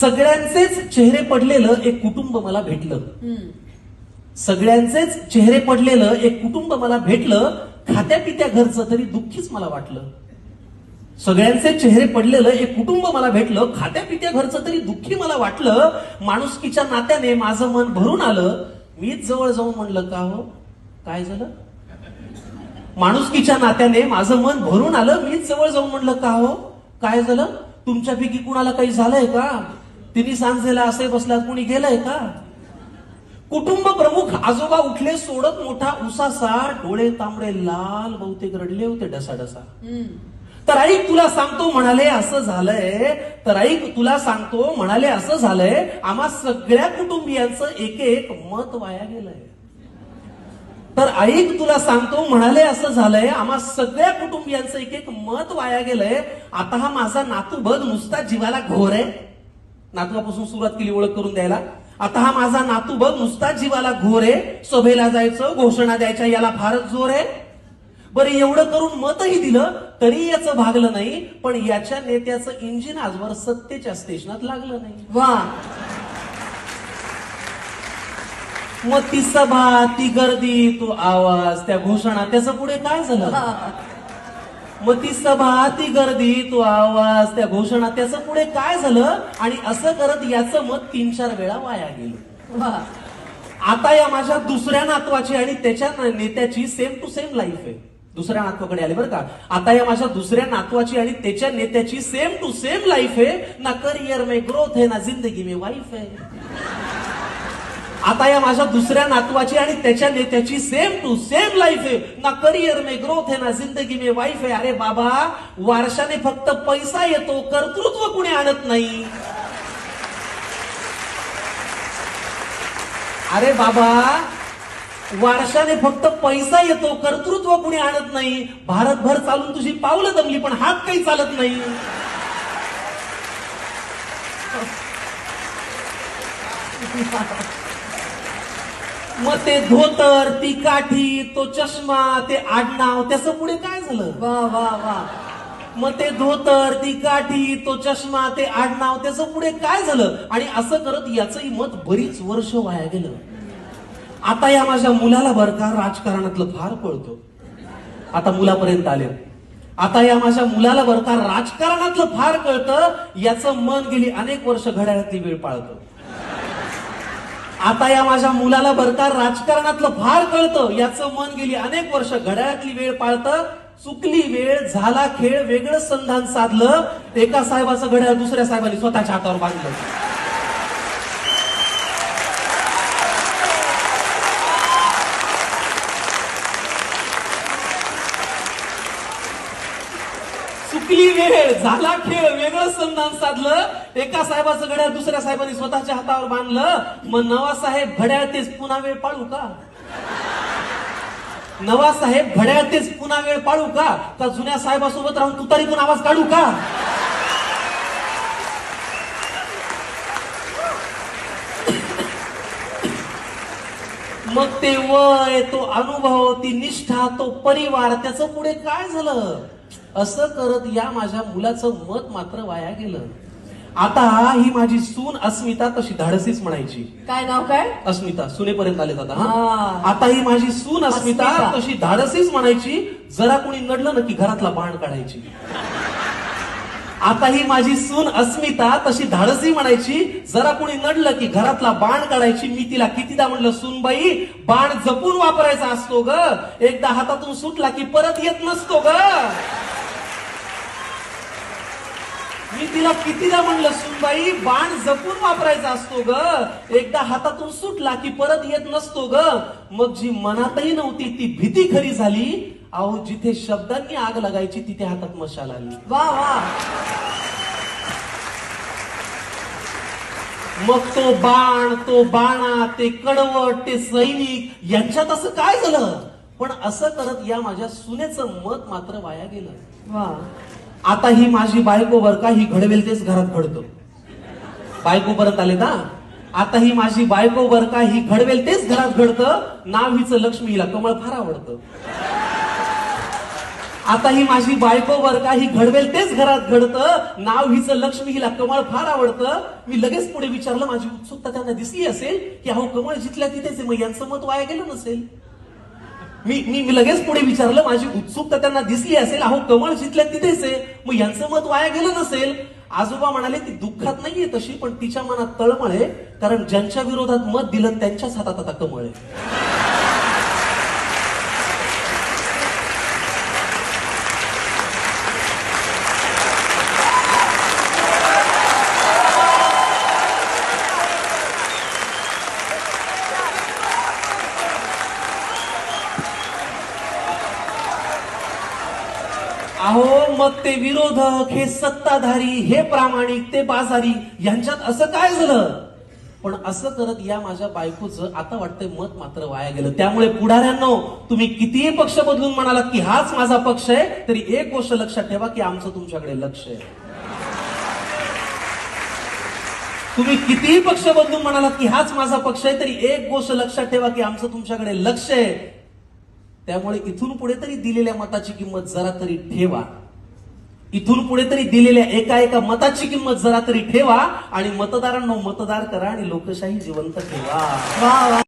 सगळ्यांचेच चेहरे पडलेलं एक कुटुंब मला भेटलं. सगळ्यांचेच चेहरे पडलेलं एक कुटुंब मला भेटलं. खात्या पित्या घरचं तरी दुःखीच मला वाटलं. सगळ्यांचे चेहरे पडलेलं एक कुटुंब मला भेटलं. खात्या पित्या घरचं तरी दुःखी मला वाटलं. माणुसकीच्या नात्याने माझं मन भरून आलं. मीच जवळ जाऊन म्हणलं, का हो काय झालं? माणुसकीच्या नात्याने माझं मन भरून आलं. मीच जवळ जाऊन म्हणलं, का हो काय झालं? तुमच्यापैकी कुणाला काही झालंय का? तिन्ही सांजेला असे बसल्यात, कुणी गेलंय का? कुटुंब प्रमुख आजोबा उठले सोडत मोठा उसासा. डोळे तांबडे लाल, बहुतेक रडले होते डसाडसा. तर ऐक तुला सांगतो म्हणाले असं झालंय. तर ऐक तुला सांगतो म्हणाले असं झालंय. आम्हा सगळ्या कुटुंबियांचं एक एक मत वाया गेलंय. तर ऐक तुला सांगतो म्हणाले असं झालंय. आम्हा सगळ्या कुटुंबियांचं एक एक मत वाया गेलंय. आता हा माझा नातू बघ नुसता जीवाला घोर आहे. नातवापासून सुरुवात केली ओळख करून द्यायला. आता हा माझा नातू बघ नुसता जीवाला घोर आहे. सभेला जायचं, घोषणा द्यायच्या याला फारच जोर आहे. बरं एवढं करून मतही दिलं तरी याचं भागलं नाही. पण याच्या नेत्याचं इंजिन आजवर सत्तेच्या स्टेशनात लागलं नाही. वा, मग ती सभा, ती गर्दी, तो आवाज, त्या घोषणा, त्याचं पुढे काय झालं? मग ती सभा, ती गर्दी, तो आवाज, त्या घोषणा, त्याचं पुढे काय झालं? आणि असं करत याचं मत 3-4 वेळा वाया गेलं. वा. आता या माझ्या दुसऱ्या नातवाची आणि त्याच्या नेत्याची सेम टू सेम लाईफ आहे. दुसऱ्या नातवाकडे आले बरं का. आता या माझ्या दुसऱ्या नातवाची आणि त्याच्या नेत्याची सेम टू सेम लाईफ आहे. ना करियर में ग्रोथ है, ना जिंदगी में वाईफ है. आता या माझ्या दुसऱ्या नातवाची आणि त्याच्या नेत्याची सेम टू सेम लाईफ आहे. ना करियर में ग्रोथ है, ना जिंदगी में वाईफ है. अरे बाबा, वारशाने फक्त पैसा येतो, कर्तृत्व कुणी आणत नाही. अरे बाबा, वारशाने फक्त पैसा येतो, कर्तृत्व कुणी आणत नाही. भारतभर चालून तुझी पावलं दमली पण हात काही चालत नाही. मग ते धोतर, ती काठी, तो चष्मा, ते आडनाव, त्याचं पुढे काय झालं? वा वा वा. मग ते धोतर, ती काठी, तो चष्मा, ते आडनाव, त्याचं पुढे काय झालं? आणि असं करत याचंही मत बरीच वर्ष वाया गेलं. आता या माझ्या मुलाला बरं का राजकारणातलं फार कळतं. आता मुलापर्यंत आले. आता या माझ्या मुलाला बरं का राजकारणातलं फार कळतं. याचं मन गेली अनेक वर्ष घड्याळातली वेळ पाळतं. आता या माझ्या मुलाला बरं का राजकारणातलं फार कळतं. याचं मन गेली अनेक वर्ष घड्याळातली वेळ पाळतं. चुकली वेळ, झाला खेळ, वेगळं संधान साधलं. एका साहेबाचं घड्याळ दुसऱ्या साहेबांनी स्वतःच्या हातावर बांधलं. चुकली वेळ, झाला खेळ, वेगळं संधान साधलं. एका साहेबाचं घड्याळ दुसऱ्या साहेबांनी स्वतःच्या हातावर बांधलं. मग नवा साहेब घड्याळ तेच पुन्हा वेळ पाळू का? नवा साहेब घड्याळ तेच पुन्हा वेळ पाळू का? का जुन्या साहेबासोबत राहून तुतारीतून आवाज काढू का? मग ते वय, तो अनुभव, ती निष्ठा, तो परिवार, त्याचं पुढे काय झालं? असं करत या माझ्या मुलाचं मत मात्र वाया गेलं. आता ही माझी सून अस्मिता तशी धाडसीच म्हणायची. काय नाव काय? अस्मिता. सुनेपर्यंत आलेत आता. हा. आता ही माझी सून अस्मिता अस्मिता तशी धाडसीच म्हणायची. जरा कोणी नडलं ना की घरातला बाण काढायची. आता ही माझी सून अस्मिता तशी धाडसी म्हणायची. जरा कोणी नडलं की घरातला बाण काढायची. मी तिला कितीदा म्हणलं, सूनबाई बाण जपून वापरायचा असतो ग. एकदा हातातून सुटला की परत येत नसतो ग. मी तिला कितीदा म्हणलं, सूनबाई बाण जपून वापरायचा असतो ग. एकदा हातातून सुटला की परत येत नसतो ग. मग जी मनातही नव्हती ती भीती खरी झाली. अहो, जिथे शब्दांनी आग लागायची तिथे हातात मशाल आली. वा वा. मग तो बाण, तो बाणा, ते कडवट, ते सैनिक यांच्यात असं काय झालं? पण असं करत या माझ्या सुनेचं मत मात्र वाया गेलं. वा. आता ही माझी बायको बर का, ही घडवेल तेच घरात घडतं. बायको परत आले ना. आता ही माझी बायको बर का, ही घडवेल तेच घरात घडतं. नाव हिचं लक्ष्मी, हिला कमळ फार आवडतं. आता ही माझी बायको बर का, ही घडवेल तेच घरात घडतं, नाव हिचं लक्ष्मी, हिला कमळ फार आवडतं. मी लगेच पुढे विचारलं, माझी उत्सुकता त्यांना दिसली असेल की अहो कमळ जिथल्या तिथेच आहे, मग यांचं मत वाया गेलं नसेल. मी लगेच पुढे विचारलं, माझी उत्सुकता त्यांना दिसली असेल, अहो कमळ जिथल्या तिथेच आहे, मग यांचं मत वाया गेलं नसेल. आजोबा म्हणाले, ती दुःखात नाहीये तशी, पण तिच्या मनात तळमळ आहे, कारण ज्यांच्या विरोधात मत दिलं त्यांच्याच हातात आता कमळ आहे. अहो मग ते विरोधक, हे सत्ताधारी, हे प्रामाणिक, ते बाजारी, यांच्यात असं काय झालं? पण असं करत या माझ्या बायकोचं आता वाटतंय मत मात्र वाया गेलं. त्यामुळे पुढाऱ्यांनो, तुम्ही कितीही पक्ष बदलून म्हणालात की हाच माझा पक्ष आहे, तरी एक गोष्ट लक्षात ठेवा की आमचं तुमच्याकडे लक्ष आहे. तुम्ही कितीही पक्ष बदलून म्हणालात की हाच माझा पक्ष आहे, तरी एक गोष्ट लक्षात ठेवा की आमचं तुमच्याकडे लक्ष आहे. त्यामुळे इथून पुढे तरी दिलेल्या मताची किंमत जरा तरी ठेवा. इथून पुढे तरी दिलेल्या एका एका मताची किंमत जरा तरी ठेवा आणि मतदारांना मतदार करा आणि लोकशाही जिवंत ठेवा.